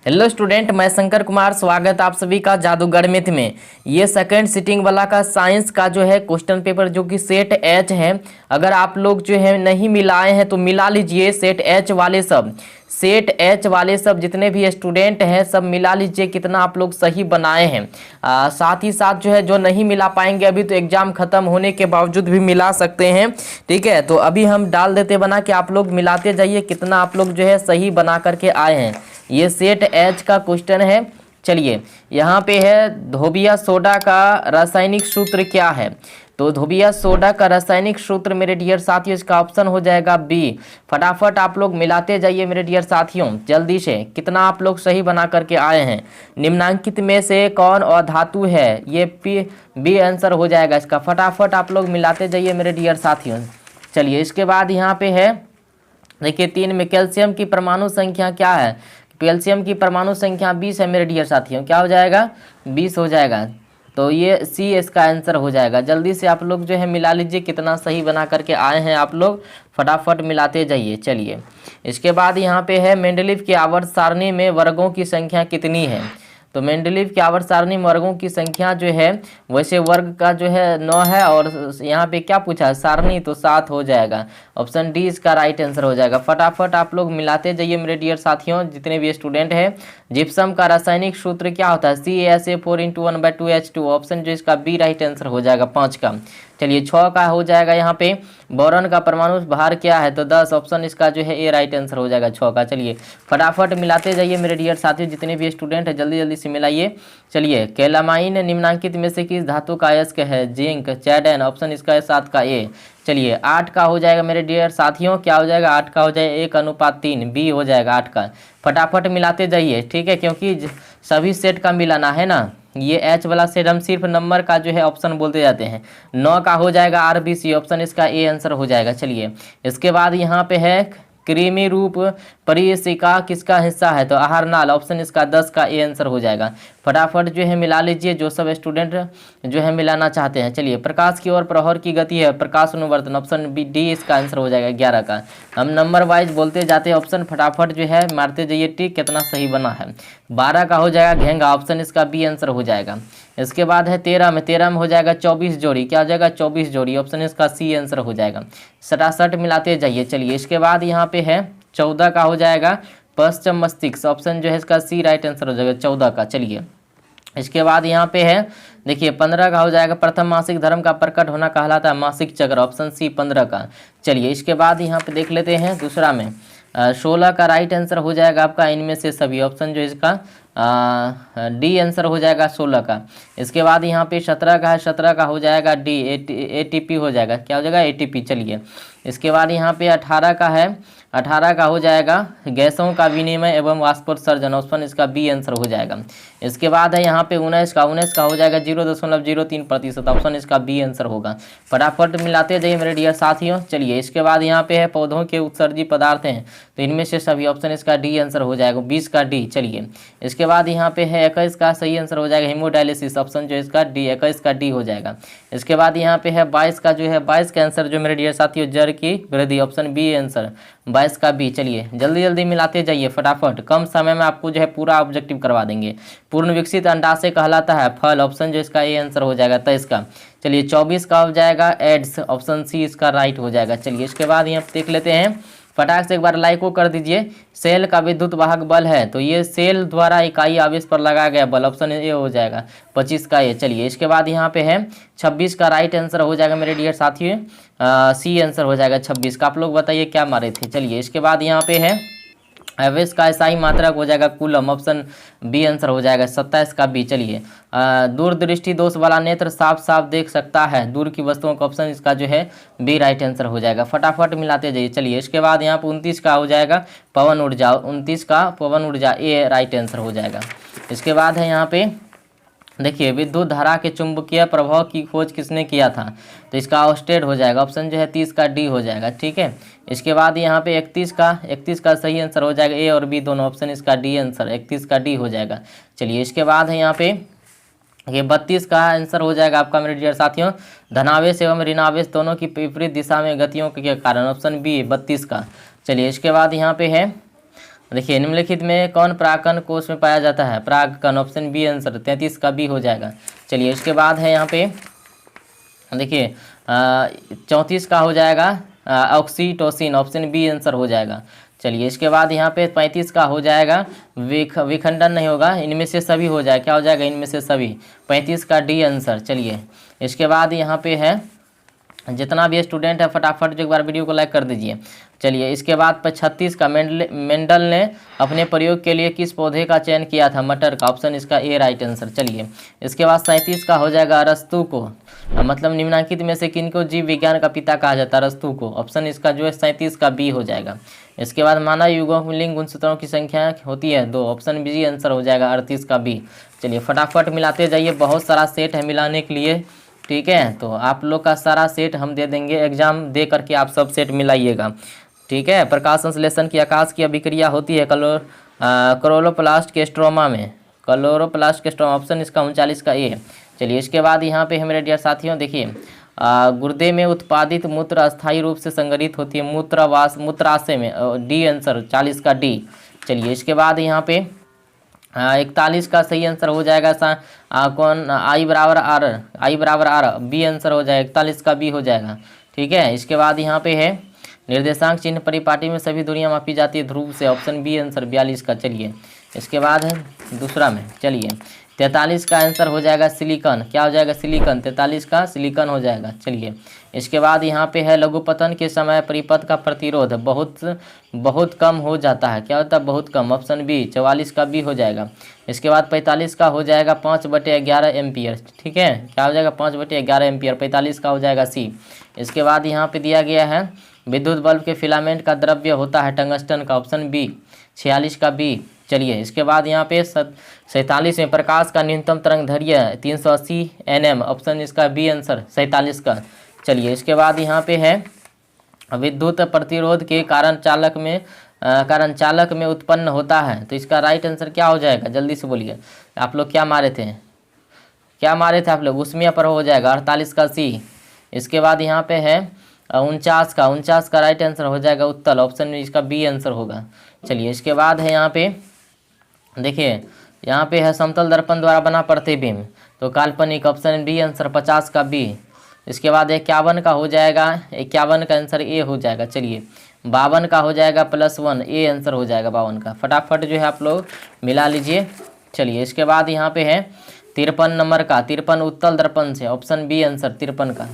Hello student, मैं शंकर कुमार। स्वागत आप सभी का जादूगर मिथ में। ये सेकंड सिटिंग वाला का साइंस का जो है क्वेश्चन पेपर जो कि सेट एच है। अगर आप लोग जो है नहीं मिलाए हैं तो मिला लीजिए। सेट एच वाले सब, सेट एच वाले सब जितने भी स्टूडेंट हैं सब मिला लीजिए कितना आप लोग सही बनाए हैं। साथ ही साथ जो है जो नहीं मिला पाएंगे अभी तो एग्जाम खत्म होने के बावजूद भी मिला सकते हैं। ठीक है, तो अभी हम डाल देते बना कि आप लोग मिलाते जाइए कितना आप लोग जो है सही बना करके आए हैं। ये सेट एच का क्वेश्चन है। चलिए, यहाँ पे है धोबिया सोडा का रासायनिक सूत्र क्या है। तो धोबिया सोडा का रासायनिक सूत्र मेरे डियर साथियों इसका ऑप्शन हो जाएगा बी। फटाफट आप लोग मिलाते जाइए मेरे डियर साथियों, जल्दी से कितना आप लोग सही बना करके आए हैं। निम्नांकित में से कौन अधातु है, ये बी आंसर हो जाएगा इसका। फटाफट आप लोग मिलाते जाइए मेरे डियर साथियों। चलिए, इसके बाद यहाँ पे है देखिए 3 में कैल्शियम की परमाणु संख्या क्या है। कैल्शियम की परमाणु संख्या 20 है मेरे डियर साथियों। क्या हो जाएगा, 20 हो जाएगा। तो ये सी इसका आंसर हो जाएगा। जल्दी से आप लोग जो है मिला लीजिए कितना सही बना करके आए हैं आप लोग, फटाफट मिलाते जाइए। चलिए, इसके बाद यहाँ पे है मेंडलीव की आवर्त सारणी में वर्गों की संख्या कितनी है। तो मेंडलीव की आवर्त सारणी में वर्गों की संख्या जो है वैसे वर्ग का जो है 9 है, और यहाँ पे क्या पूछा है सारणी, तो 7 हो जाएगा। ऑप्शन डी इसका राइट आंसर हो जाएगा। फटाफट आप लोग मिलाते जाइए मेरे डियर साथियों जितने भी स्टूडेंट हैं। जिप्सम का रासायनिक सूत्र क्या होता है, CaSO4 × 1/2H2। ऑप्शन जो इसका बी राइट आंसर हो जाएगा 5 का। चलिए, 6 का हो जाएगा यहाँ पे। बोरॉन का परमाणु भार क्या है, तो 10। ऑप्शन इसका जो है ए राइट आंसर हो जाएगा 6 का। चलिए, फटाफट मिलाते जाइए मेरे डियर साथियों जितने भी स्टूडेंट हैं, जल्दी जल्दी से मिलाइए। चलिए, कैलामाइन निम्नांकित में से किस धातु का अयस्क है, जिंक, चैडन। ऑप्शन इसका है 7 का ए। चलिए, 8 का हो जाएगा मेरे डियर साथियों। क्या हो जाएगा, 8 का हो जाएगा 1:3, बी हो जाएगा 8 का। फटाफट मिलाते जाइए, ठीक है, क्योंकि सभी सेट का मिलाना है ना। ये एच वाला सेट हम सिर्फ नंबर का जो है ऑप्शन बोलते जाते हैं। 9 का हो जाएगा RBC। ऑप्शन इसका ए आंसर हो जाएगा। चलिए, इसके बाद यहाँ पे है कृमि रूप परिशिका किसका हिस्सा है, तो आहार नाल। ऑप्शन इसका 10 का ए आंसर हो जाएगा। फटाफट जो है मिला लीजिए जो सब स्टूडेंट जो है मिलाना चाहते हैं। चलिए, प्रकाश की ओर प्रहर की गति है प्रकाश अनुवर्तन। ऑप्शन बी डी इसका आंसर हो जाएगा 11 का। हम नंबर वाइज बोलते जाते हैं ऑप्शन, फटाफट जो है मारते जाइए टिक कितना सही बना है। 12 का हो जाएगा घेंगा। ऑप्शन इसका बी आंसर हो जाएगा। इसके बाद है 13 में हो जाएगा 24 जोड़ी। क्या हो जाएगा, 24 जोड़ी। ऑप्शन इसका सी आंसर हो जाएगा। 67 मिलाते जाइए। चलिए, इसके बाद यहाँ पे है 14 का हो जाएगा पश्चिम मस्तिष्क। ऑप्शन जो है इसका सी राइट आंसर हो जाएगा 14 का। चलिए, इसके बाद यहाँ पे है देखिए 15 का हो जाएगा प्रथम मासिक धर्म का प्रकट होना कहलाता है मासिक चक्र। ऑप्शन सी 15 का। चलिए, इसके बाद यहाँ पे देख लेते हैं दूसरा में 16 का राइट आंसर हो जाएगा आपका इनमें से सभी। ऑप्शन जो इसका डी आंसर हो जाएगा 16 का। इसके बाद यहाँ पे 17 का है, 17 का हो जाएगा डी ATP हो जाएगा। क्या हो जाएगा, ATP। चलिए, इसके बाद यहाँ पे 18 का है, 18 का हो जाएगा गैसों का विनिमय एवं वाष्पोत्सर्जन। ऑप्शन इसका बी आंसर हो जाएगा। इसके बाद है यहाँ पे 19 का हो जाएगा 0.03%। ऑप्शन इसका बी आंसर होगा। फटाफट मिलाते जाइए मेरे डियर साथियों। चलिए, इसके बाद यहाँ पे है पौधों के उत्सर्जी पदार्थ हैं, तो इनमें से सभी। ऑप्शन इसका डी आंसर हो जाएगा 20 का डी। चलिए, इसके बाद यहाँ पे है 21 का सही आंसर हो जाएगा हेमोडायलिसिस। ऑप्शन जो इसका डी 21 का डी हो जाएगा। इसके बाद यहाँ पे है 22 का जो है 22 का आंसर जो मेरे डियर साथियों जड़ की वृद्धि। ऑप्शन बी आंसर 22 का बी। चलिए, जल्दी जल्दी मिलाते जाइए फटाफट, कम समय में आपको जो है पूरा ऑब्जेक्टिव करवा देंगे। पूर्ण विकसित अंडाशय कहलाता है फल। ऑप्शन जो इसका ए आंसर हो जाएगा 23 का। चलिए, 24 का हो जाएगा एड्स। ऑप्शन सी इसका राइट हो जाएगा। चलिए, इसके बाद यहाँ देख लेते हैं, फटाक से एक बार लाइक को कर दीजिए। सेल का विद्युत वाहक बल है, तो ये सेल द्वारा इकाई आवेश पर लगाया गया बल। ऑप्शन ए हो जाएगा 25 का ए। चलिए, इसके बाद यहाँ पे है 26 का राइट आंसर हो जाएगा मेरे डियर साथियों। सी आंसर हो जाएगा 26 का। आप लोग बताइए क्या मारे थे। चलिए, इसके बाद यहाँ पे है आवेश का ऐसा ही मात्रक हो जाएगा कूलम। ऑप्शन बी आंसर हो जाएगा 27 का बी। चलिए, दूरदृष्टि दोष वाला नेत्र साफ साफ देख सकता है दूर की वस्तुओं का। ऑप्शन इसका जो है बी राइट आंसर हो जाएगा। फटाफट मिलाते जाइए। चलिए, इसके बाद यहाँ पर 29 का हो जाएगा पवन ऊर्जा। 29 का पवन ऊर्जा ए राइट आंसर हो जाएगा। इसके बाद है यहाँ पे देखिए विद्युत धारा के चुंबकीय प्रभाव की खोज किसने किया था, तो इसका ऑस्टेड हो जाएगा। ऑप्शन जो है 30 का डी हो जाएगा। ठीक है, इसके बाद यहाँ पे 31 का सही आंसर हो जाएगा ए और बी दोनों। ऑप्शन इसका डी आंसर 31 का डी हो जाएगा। चलिए, इसके बाद है यहाँ पे ये 32 का आंसर हो जाएगा आपका मेरे डियर साथियों धनावेश एवं ऋणावेश दोनों की विपरीत दिशा में गतियों के कारण। ऑप्शन बी 32 का। चलिए, इसके बाद यहाँ पे है देखिए निम्नलिखित में कौन परागकण कोष में पाया जाता है? परागकण, ऑप्शन बी आंसर, 33 का बी हो जाएगा। चलिए इसके बाद है यहाँ पे देखिए 34 का हो जाएगा ऑक्सीटोसिन, ऑप्शन बी आंसर हो जाएगा। चलिए इसके बाद यहाँ पे 35 का हो जाएगा विखंडन नहीं होगा, इनमें से सभी हो जाएगा। क्या हो जाएगा? इनमें से सभी। 35 का डी आंसर। चलिए इसके बाद यहाँ पे है, जितना भी स्टूडेंट है फटाफट जो एक बार वीडियो को लाइक कर दीजिए। चलिए इसके बाद 36 का मेंडल ने अपने प्रयोग के लिए किस पौधे का चयन किया था? मटर का, ऑप्शन इसका ए राइट आंसर। चलिए इसके बाद 37 का हो जाएगा अरस्तु को, मतलब निम्नलिखित में से किनको जीव विज्ञान का पिता कहा जाता है? अरस्तु को, ऑप्शन इसका जो है 37 का बी हो जाएगा। इसके बाद मानव युगों में लिंग गुणसूत्रों की संख्या होती है 2, ऑप्शन बी आंसर हो जाएगा 38 का बी। चलिए फटाफट मिलाते जाइए, बहुत सारा सेट है मिलाने के लिए, ठीक है। तो आप लोग का सारा सेट हम दे देंगे, एग्जाम दे करके आप सब सेट मिलाइएगा, ठीक है। प्रकाश संश्लेषण की आकाश की अभिक्रिया होती है क्लोरोप्लास्ट के स्ट्रोमा में, क्लोरोप्लास्ट के स्ट्रोमा, ऑप्शन इसका 39 का ए। चलिए इसके बाद यहाँ पे मेरे डियर साथियों देखिए गुर्दे में उत्पादित मूत्र अस्थायी रूप से संग्रहित होती है मूत्राशय में, डी आंसर 40 का डी। चलिए इसके बाद यहाँ पे 41 का सही आंसर हो जाएगा कौन? आई बराबर आर, बी आंसर हो जाएगा, 41 का बी हो जाएगा, ठीक है। इसके बाद यहाँ पे है निर्देशांक चिन्ह परिपाटी में सभी दूरियां मापी जाती है ध्रुव से, ऑप्शन बी आंसर 42 का। चलिए इसके बाद है दूसरा में, चलिए 43 का आंसर हो जाएगा सिलिकॉन। क्या हो जाएगा? सिलिकॉन, 43 का सिलिकॉन हो जाएगा। चलिए इसके बाद यहाँ पे है लघुपतन के समय परिपथ का प्रतिरोध बहुत कम हो जाता है। क्या होता है? बहुत कम, ऑप्शन बी 44 का बी हो जाएगा। इसके बाद 45 का हो जाएगा 5/11 एम्पियर, ठीक है। क्या हो जाएगा? 5/11 एम्पियर, 45 का हो जाएगा सी। इसके बाद यहाँ पे दिया गया है विद्युत बल्ब के फिलामेंट का द्रव्य होता है टंगस्टन का, ऑप्शन बी 46 का बी। चलिए इसके बाद यहाँ पे 47 में प्रकाश का न्यूनतम तरंग दैर्घ्य 380 nm, ऑप्शन इसका बी आंसर 47 का। चलिए इसके बाद यहाँ पे है विद्युत प्रतिरोध के कारण चालक में उत्पन्न होता है, तो इसका राइट आंसर क्या हो जाएगा? जल्दी से बोलिए, आप लोग क्या मारे थे आप लोग? उसमें पर हो जाएगा 48 का सी। इसके बाद यहाँ पे है 49 का राइट आंसर हो जाएगा उत्तल, ऑप्शन इसका बी आंसर होगा। चलिए इसके बाद है यहाँ पे देखिए, यहाँ पे है समतल दर्पण द्वारा बना प्रतिबिंब, तो काल्पनिक, ऑप्शन बी आंसर 50 का बी। इसके बाद 51 का हो जाएगा, 51 का आंसर ए हो जाएगा। चलिए 52 का हो जाएगा +1, ए आंसर हो जाएगा 52 का। फटाफट जो है आप लोग मिला लीजिए। चलिए इसके बाद यहाँ पे है 53 नंबर का, 53 उत्तल दर्पण से, ऑप्शन बी आंसर 53 का।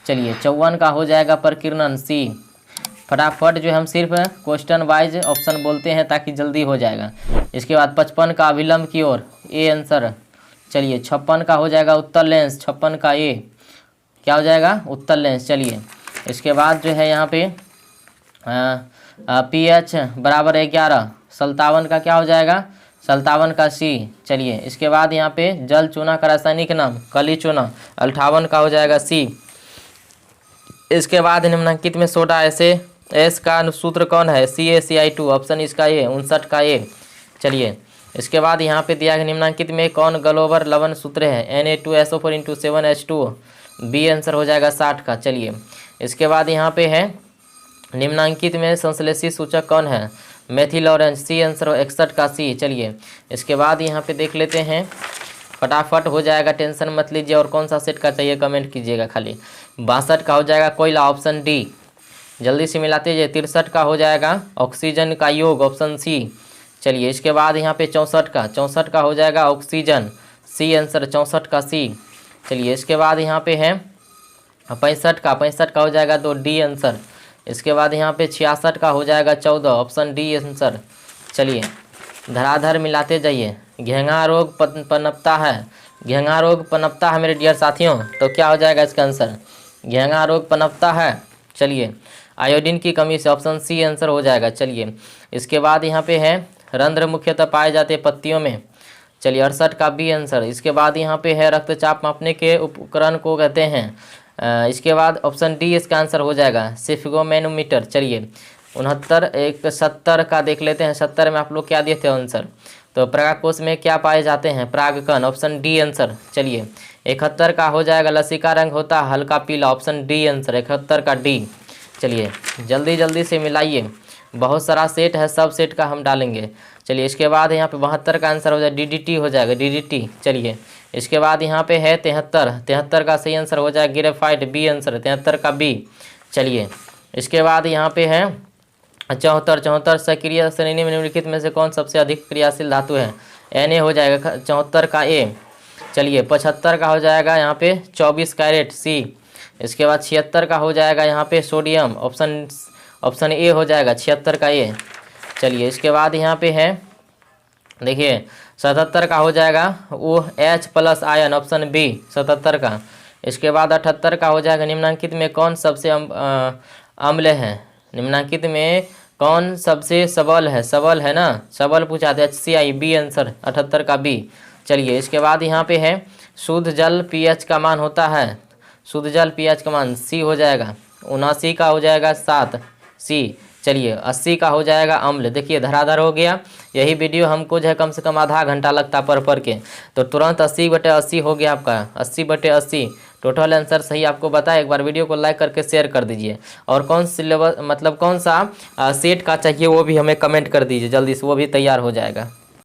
चलिए 54 का हो जाएगा प्रकीर्णन, सी। फटाफट जो हम सिर्फ क्वेश्चन वाइज ऑप्शन बोलते हैं ताकि जल्दी हो जाएगा। इसके बाद 55 का अभिलंब की ओर, ए आंसर। चलिए 56 का हो जाएगा उत्तल लेंस, 56 का ए। क्या हो जाएगा? उत्तल लेंस। चलिए इसके बाद जो है यहाँ पे pH बराबर 11, 57 का क्या हो जाएगा? 57 का सी। चलिए इसके बाद यहाँ पे जल चूना का रासायनिक नाम कली चूना, 58 का हो जाएगा सी। इसके बाद निम्नलिखित में सोडा एस का सूत्र कौन है? CaCl2, ऑप्शन इसका ए 59 का ए। चलिए इसके बाद यहाँ पे दिया है निम्नलिखित में कौन गलोबर लवण सूत्र है? Na2SO4 × 7H2, बी आंसर हो जाएगा 60 का। चलिए इसके बाद यहाँ पे है निम्नलिखित में संश्लेषित सूचक कौन है? मेथिल ऑरेंज, सी आंसर 61 का सी। चलिए इसके बाद यहाँ पे देख लेते हैं, फटाफट हो जाएगा, टेंशन मत लीजिए। और कौन सा सेट का चाहिए कमेंट कीजिएगा खाली। 62 का हो जाएगा कोयला, ऑप्शन डी। जल्दी से मिलाते जाइए। 63 का हो जाएगा ऑक्सीजन का योग, ऑप्शन सी। चलिए इसके बाद यहाँ पे 64 का हो जाएगा ऑक्सीजन, सी आंसर 64 का सी। चलिए इसके बाद यहाँ पे है 65 का हो जाएगा 2, डी आंसर। इसके बाद यहाँ पे 66 का हो जाएगा 14, ऑप्शन डी आंसर। चलिए धराधर मिलाते जाइए। घेंघा रोग पनपता है मेरे डियर साथियों, तो क्या हो जाएगा इसका आंसर? घेंघा रोग पनपता है। चलिए आयोडीन की कमी से, ऑप्शन सी आंसर हो जाएगा। चलिए इसके बाद यहाँ पे है रंध्र मुख्यतः पाए जाते हैं पत्तियों में, चलिए 68 का बी आंसर। इसके बाद यहाँ पे है रक्तचाप मापने के उपकरण को कहते हैं, इसके बाद ऑप्शन डी इसका आंसर हो जाएगा स्फिगोमैनोमीटर। चलिए 70 का देख लेते हैं। 70 में आप लोग क्या दिए थे आंसर? तो परागकोश में क्या पाए जाते हैं? परागकण, ऑप्शन डी आंसर। चलिए 71 का हो जाएगा लसिका रंग होता है हल्का पीला, ऑप्शन डी आंसर 71 का डी। चलिए जल्दी से मिलाइए। बहुत सारा सेट है, सब सेट का हम डालेंगे। चलिए इसके बाद यहाँ पे 72 का आंसर हो जाएगा DDT हो जाएगा, DDT। चलिए इसके बाद यहाँ पे है 73, 73 का सही आंसर हो जाएगा ग्रेफाइट, बी आंसर, 73 का बी। चलिए इसके बाद यहाँ पे है 74, 74 सक्रिय श्रेणी में निम्नलिखित में से कौन सबसे अधिक क्रियाशील धातु है? Na हो जाएगा 74 का ए। चलिए 75 का हो जाएगा यहाँ पे 24 कैरेट, सी। इसके बाद 76 का हो जाएगा यहाँ पे सोडियम, ऑप्शन ए हो जाएगा 76 का ए। चलिए इसके बाद यहाँ पे है देखिए 77 का हो जाएगा वो H+ आयन, ऑप्शन बी 77 का। इसके बाद 78 का हो जाएगा निम्नलिखित में कौन सबसे अम्ल है? निम्नलिखित में कौन सबसे सबल है? सबल है ना, सबल पूछा था, HCI, बी आंसर 78 का बी। चलिए इसके बाद यहाँ पे है शुद्ध जल pH का मान होता है, शुद्ध जल pH का मान सी हो जाएगा, 79 का हो जाएगा 7, सी। चलिए 80 का हो जाएगा अम्ल। देखिए धराधर हो गया। यही वीडियो हमको जो है कम से कम आधा घंटा लगता पढ़ के, तो तुरंत 80/80 हो गया आपका, 80/80 टोटल आंसर सही आपको बताया। एक बार वीडियो को लाइक करके शेयर कर दीजिए, और कौन सिलेबस मतलब कौन सा सेट का चाहिए वो भी हमें कमेंट कर दीजिए जल्दी से, वो भी तैयार हो जाएगा।